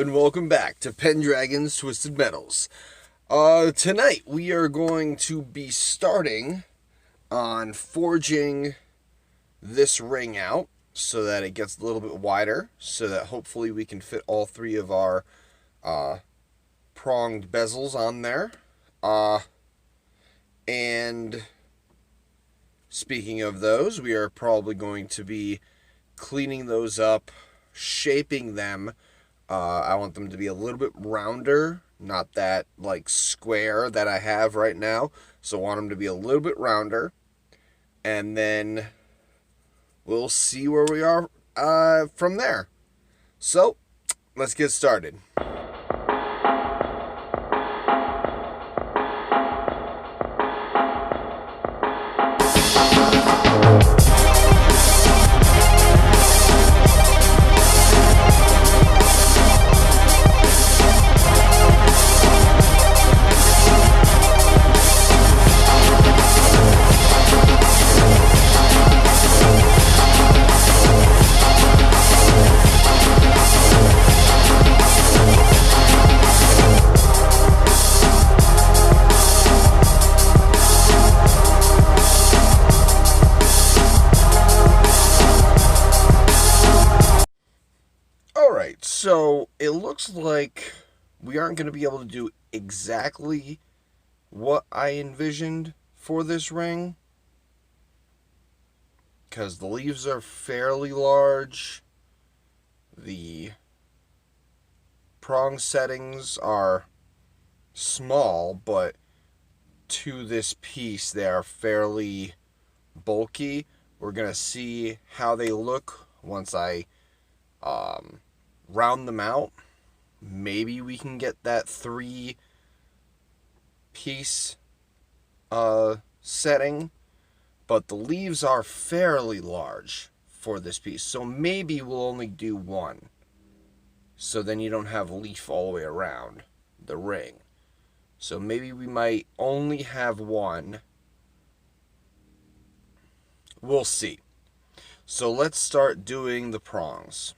and welcome back to Pendragon's Twisted Metals. Tonight we are going to be starting on forging this ring out so that it gets a little bit wider, so that hopefully we can fit all three of our pronged bezels on there. And speaking of those, we are probably going to be cleaning those up, shaping them. I want them to be a little bit rounder, not that like square that I have right now. So I want them to be a little bit rounder, and then we'll see where we are from there. So let's get started. So it looks like we aren't going to be able to do exactly what I envisioned for this ring, because the leaves are fairly large, the prong settings are small, but to this piece they are fairly bulky. We're going to see how they look once I round them out. Maybe we can get that 3-piece setting, but the leaves are fairly large for this piece, so maybe we'll only do one, so then you don't have leaf all the way around the ring. So maybe we might only have one. We'll see. So let's start doing the prongs.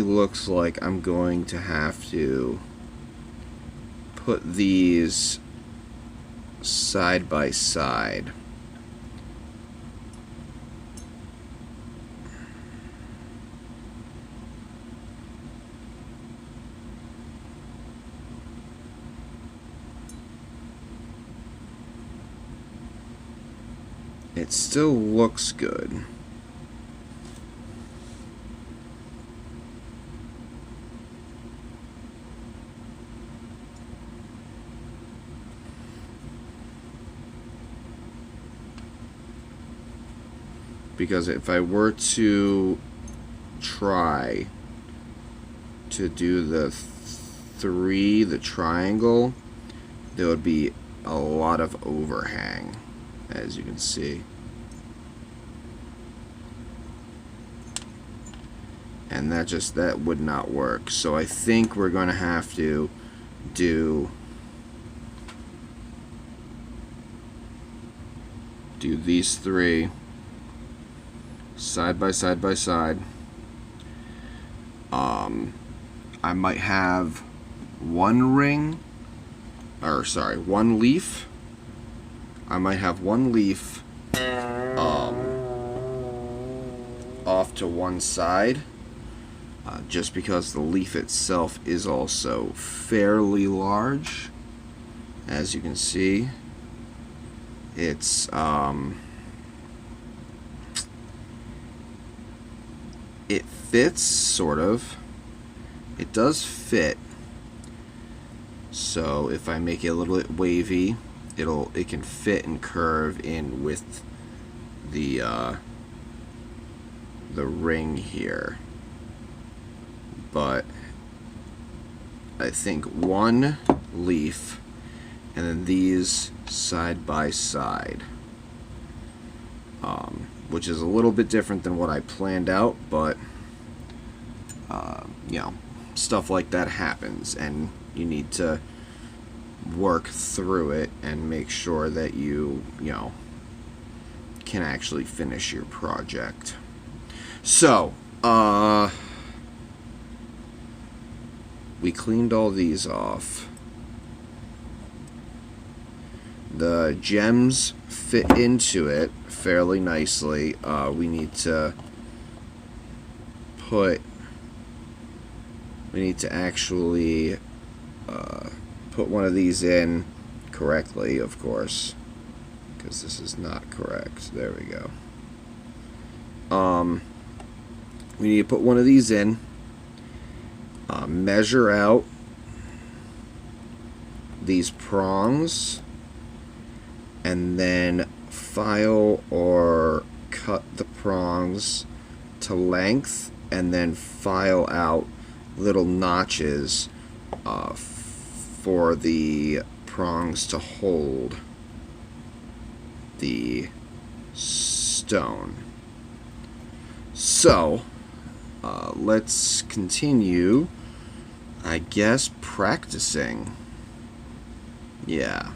looks like I'm going to have to put these side by side. It still looks good. Because if I were to try to do the triangle, there would be a lot of overhang, as you can see. And that would not work. So I think we're going to have to do these three side by side by side. I might have one leaf. I might have one leaf off to one side, just because the leaf itself is also fairly large. As you can see, it's it fits, sort of. It does fit. So if I make it a little bit wavy, it can fit and curve in with the ring here. But I think one leaf and then these side by side, which is a little bit different than what I planned out, but you know, stuff like that happens, and you need to work through it and make sure that you know, can actually finish your project. So we cleaned all these off. The gems fit into it fairly nicely. We need to actually put one of these in correctly, of course, because this is not correct. There we go. We need to put one of these in, measure out these prongs, and then file or cut the prongs to length, and then file out little notches for the prongs to hold the stone. So let's continue, I guess, practicing. Yeah.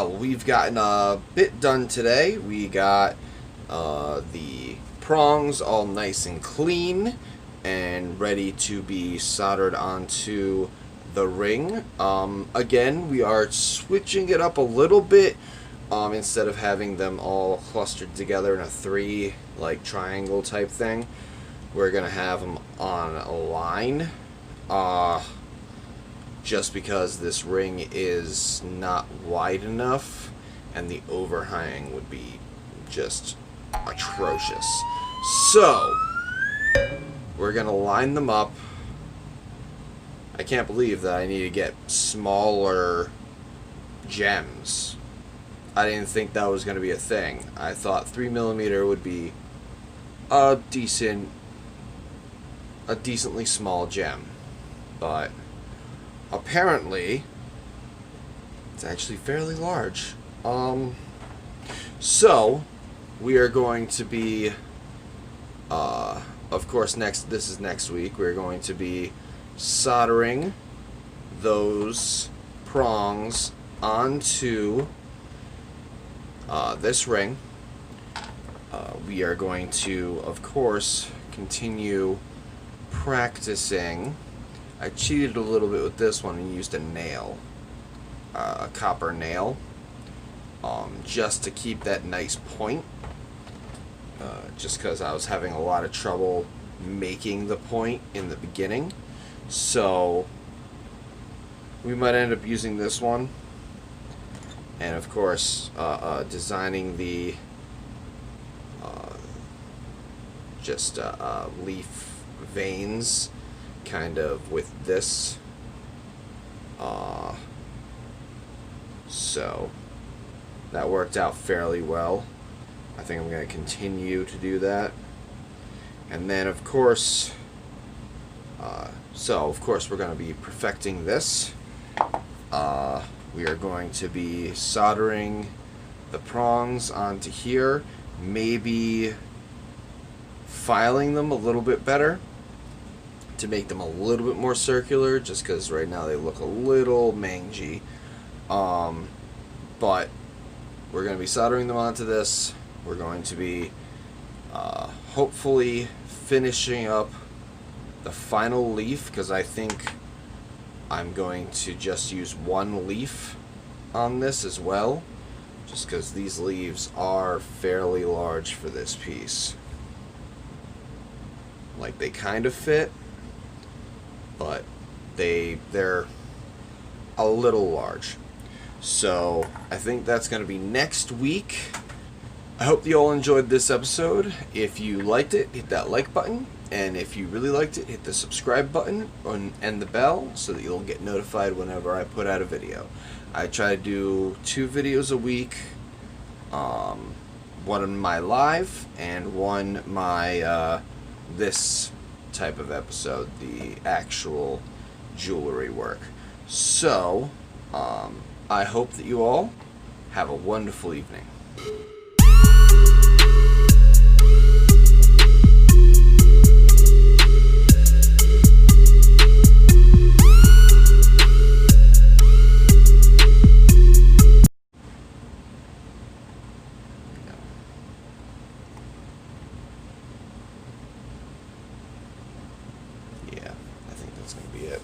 well, we've gotten a bit done today. We got the prongs all nice and clean and ready to be soldered onto the ring. Again, we are switching it up a little bit. Instead of having them all clustered together in a three, like, triangle type thing, we're going to have them on a line. Just because this ring is not wide enough and the overhang would be just atrocious. So, we're going to line them up. I can't believe that I need to get smaller gems. I didn't think that was going to be a thing. I thought 3mm would be a decently small gem. But apparently, it's actually fairly large. So, we are going to be, of course, this is next week, we're going to be soldering those prongs onto this ring. We are going to, of course, continue practicing. I cheated a little bit with this one and used a nail, a copper nail, just to keep that nice point, just because I was having a lot of trouble making the point in the beginning. So we might end up using this one, and of course designing the leaf veins kind of with this. So that worked out fairly well. I think I'm going to continue to do that. And then of course we're going to be perfecting this. We are going to be soldering the prongs onto here, maybe filing them a little bit better to make them a little bit more circular, just because right now they look a little mangy. But we're going to be soldering them onto this. We're going to be hopefully finishing up the final leaf, because I think I'm going to just use one leaf on this as well, just because these leaves are fairly large for this piece. Like, they kind of fit, but they're a little large. So I think that's going to be next week. I hope you all enjoyed this episode. If you liked it, hit that like button. And if you really liked it, hit the subscribe button and the bell so that you'll get notified whenever I put out a video. I try to do 2 videos a week. One in my live and one my this type of episode, the actual jewelry work. So, I hope that you all have a wonderful evening. Yeah, I think that's going to be it.